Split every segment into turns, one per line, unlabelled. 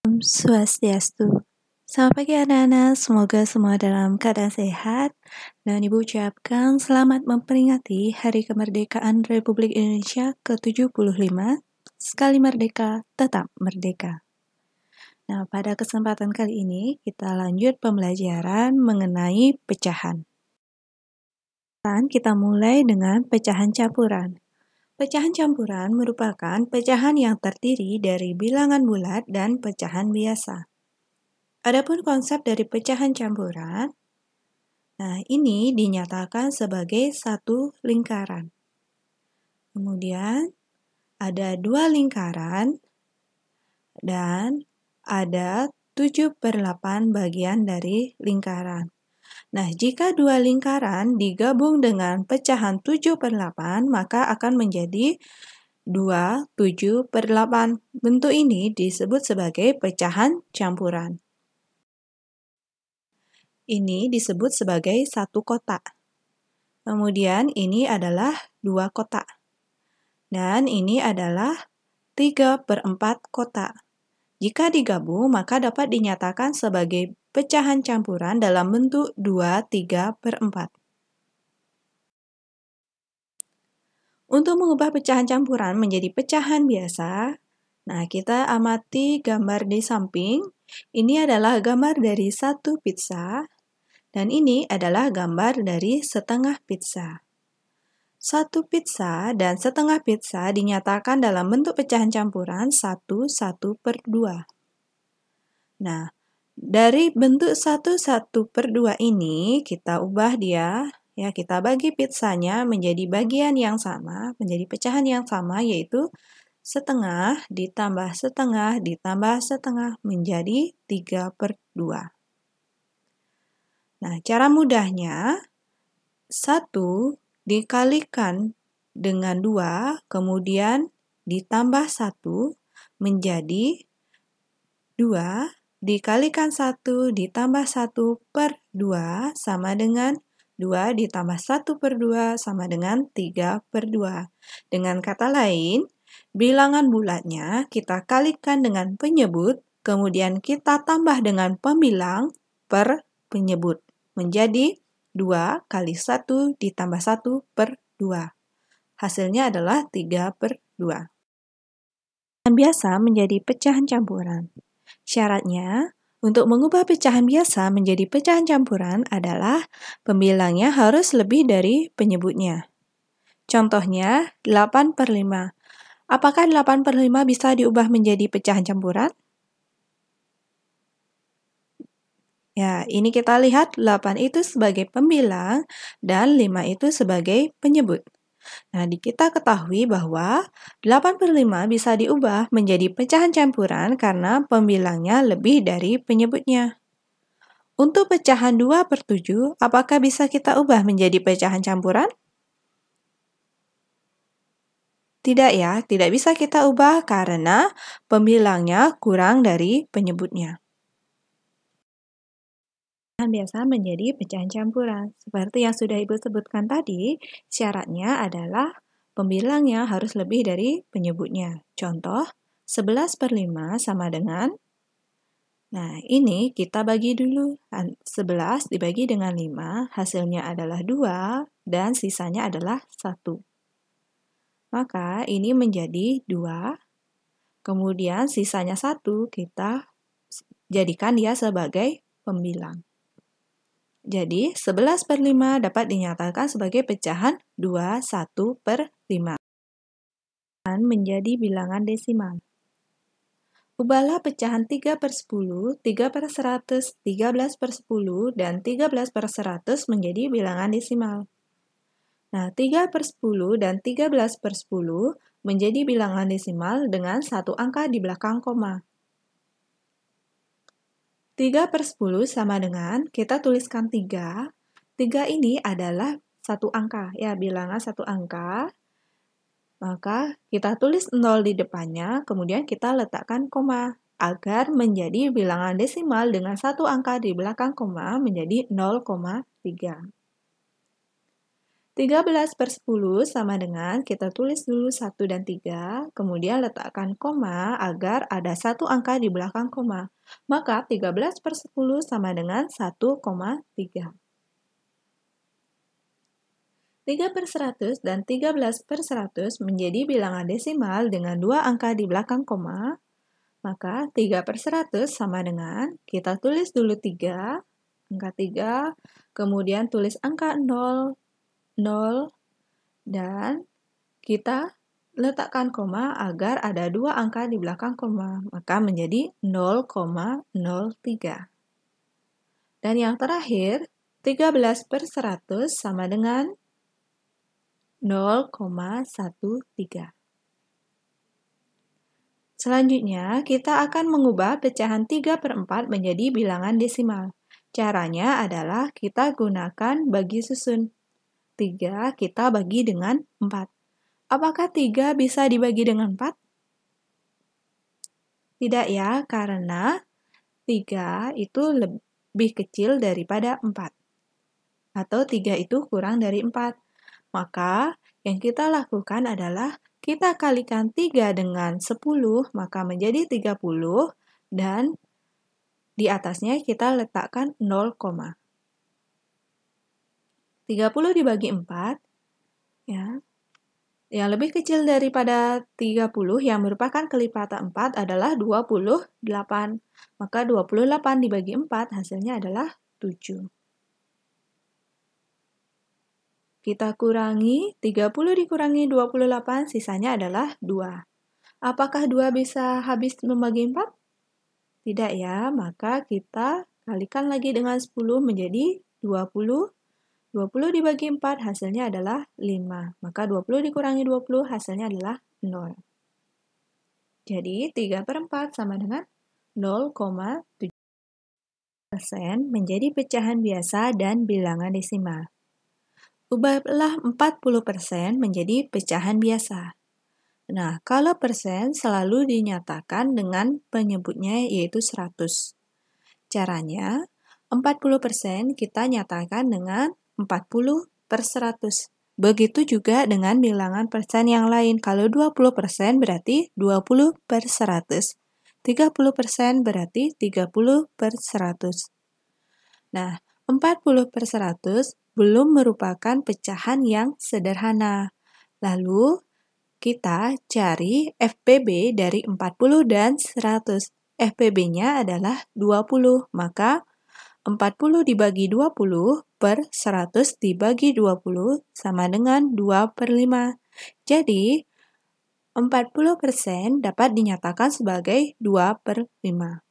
Om Swastiastu. Selamat pagi anak-anak, semoga semua dalam keadaan sehat. Dan Ibu ucapkan selamat memperingati Hari Kemerdekaan Republik Indonesia ke-75. Sekali merdeka, tetap merdeka. Nah, pada kesempatan kali ini kita lanjut pembelajaran mengenai pecahan. Kita mulai dengan pecahan campuran. Pecahan campuran merupakan pecahan yang terdiri dari bilangan bulat dan pecahan biasa. Adapun konsep dari pecahan campuran, nah ini dinyatakan sebagai satu lingkaran. Kemudian ada dua lingkaran dan ada 7/8 bagian dari lingkaran. Nah, jika dua lingkaran digabung dengan pecahan 7/8, maka akan menjadi 2 7/8. Bentuk ini disebut sebagai pecahan campuran. Ini disebut sebagai satu kotak. Kemudian ini adalah dua kotak. Dan ini adalah 3/4 kotak. Jika digabung, maka dapat dinyatakan sebagai pecahan campuran dalam bentuk 2 3/4. Untuk mengubah pecahan campuran menjadi pecahan biasa, nah kita amati gambar di samping. Ini adalah gambar dari satu pizza, dan ini adalah gambar dari setengah pizza. Satu pizza dan setengah pizza dinyatakan dalam bentuk pecahan campuran 1/2. Nah, dari bentuk 1/2 ini kita ubah dia, ya kita bagi pizzanya menjadi bagian yang sama, menjadi pecahan yang sama, yaitu setengah ditambah setengah ditambah setengah menjadi 3/2. Nah, cara mudahnya 1 dikalikan dengan 2, kemudian ditambah 1 menjadi 2 dikalikan 1 ditambah 1/2 sama dengan 2 ditambah 1/2 sama dengan 3/2. Dengan kata lain, bilangan bulatnya kita kalikan dengan penyebut, kemudian kita tambah dengan pembilang per penyebut. Menjadi 2 kali 1 ditambah 1/2. Hasilnya adalah 3/2. Pecahan biasa menjadi pecahan campuran. Syaratnya, untuk mengubah pecahan biasa menjadi pecahan campuran adalah pembilangnya harus lebih dari penyebutnya. Contohnya, 8/5. Apakah 8/5 bisa diubah menjadi pecahan campuran? Ya, ini kita lihat 8 itu sebagai pembilang dan 5 itu sebagai penyebut. Nah, kita ketahui bahwa 8/5 bisa diubah menjadi pecahan campuran karena pembilangnya lebih dari penyebutnya. Untuk pecahan 2/7, apakah bisa kita ubah menjadi pecahan campuran? Tidak ya, tidak bisa kita ubah karena pembilangnya kurang dari penyebutnya. Pecahan biasa menjadi pecahan campuran. Seperti yang sudah Ibu sebutkan tadi, syaratnya adalah pembilangnya harus lebih dari penyebutnya. Contoh, 11/5 sama dengan, nah ini kita bagi dulu. 11 dibagi dengan 5, hasilnya adalah 2, dan sisanya adalah 1. Maka ini menjadi 2, kemudian sisanya 1 kita jadikan dia sebagai pembilang. Jadi, 11/5 dapat dinyatakan sebagai pecahan 21/5. Menjadi bilangan desimal. Ubahlah pecahan 3/10, 3/100, 13/10, dan 13/100 menjadi bilangan desimal. Nah, 3/10 dan 13/10 menjadi bilangan desimal dengan satu angka di belakang koma. 3/10 sama dengan, kita tuliskan 3. 3 ini adalah satu angka, ya bilangan satu angka. Maka kita tulis 0 di depannya, kemudian kita letakkan koma, agar menjadi bilangan desimal dengan satu angka di belakang koma menjadi 0,3. 13/10 sama dengan, kita tulis dulu 1 dan 3, kemudian letakkan koma agar ada satu angka di belakang koma. Maka 13/10 sama dengan 1,3. 3/100 dan 13/100 menjadi bilangan desimal dengan dua angka di belakang koma. Maka 3/100 sama dengan, kita tulis dulu 3, angka 3, kemudian tulis angka 0, 0, dan kita letakkan koma agar ada dua angka di belakang koma, maka menjadi 0,03. Dan yang terakhir, 13/100 sama dengan 0,13. Selanjutnya, kita akan mengubah pecahan 3/4 menjadi bilangan desimal. Caranya adalah kita gunakan bagi susun. 3 kita bagi dengan 4. Apakah 3 bisa dibagi dengan 4? Tidak ya, karena 3 itu lebih kecil daripada 4. Atau 3 itu kurang dari 4. Maka, yang kita lakukan adalah kita kalikan 3 dengan 10, maka menjadi 30, dan di atasnya kita letakkan 0, 30 dibagi 4, ya. Yang lebih kecil daripada 30 yang merupakan kelipatan 4 adalah 28. Maka 28 dibagi 4 hasilnya adalah 7. Kita kurangi, 30 dikurangi 28, sisanya adalah 2. Apakah 2 bisa habis membagi 4? Tidak ya, maka kita kalikan lagi dengan 10 menjadi 20. 20 dibagi 4 hasilnya adalah 5. Maka 20 dikurangi 20 hasilnya adalah 0. Jadi 3/4 sama dengan 0,7% menjadi pecahan biasa dan bilangan desimal. Ubahlah 40% menjadi pecahan biasa. Nah, kalau persen selalu dinyatakan dengan penyebutnya yaitu 100. Caranya, 40% kita nyatakan dengan 40/100. Begitu juga dengan bilangan persen yang lain. Kalau 20% berarti 20/100. 30% berarti 30/100. Nah, 40/100 belum merupakan pecahan yang sederhana. Lalu, kita cari FPB dari 40 dan 100. FPB-nya adalah 20, maka 40 dibagi 20 per 100 dibagi 20 sama dengan 2/5. Jadi, 40% dapat dinyatakan sebagai 2/5.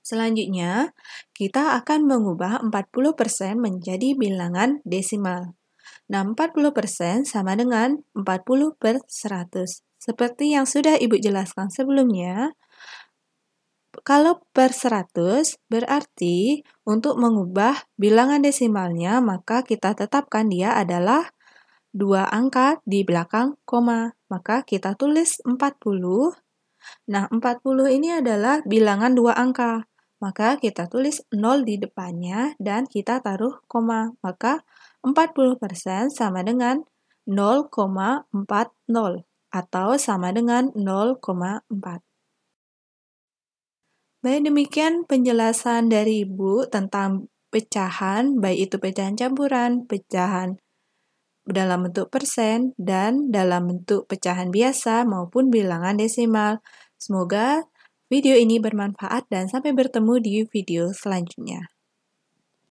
Selanjutnya, kita akan mengubah 40% menjadi bilangan desimal. Nah, 40% sama dengan 40/100. Seperti yang sudah Ibu jelaskan sebelumnya, kalau per 100 berarti untuk mengubah bilangan desimalnya, maka kita tetapkan dia adalah 2 angka di belakang koma. Maka kita tulis 40. Nah, 40 ini adalah bilangan 2 angka. Maka kita tulis 0 di depannya dan kita taruh koma. Maka 40% sama dengan 0,40 atau sama dengan 0,4. Baik, demikian penjelasan dari Ibu tentang pecahan, baik itu pecahan campuran, pecahan dalam bentuk persen, dan dalam bentuk pecahan biasa maupun bilangan desimal. Semoga video ini bermanfaat dan sampai bertemu di video selanjutnya.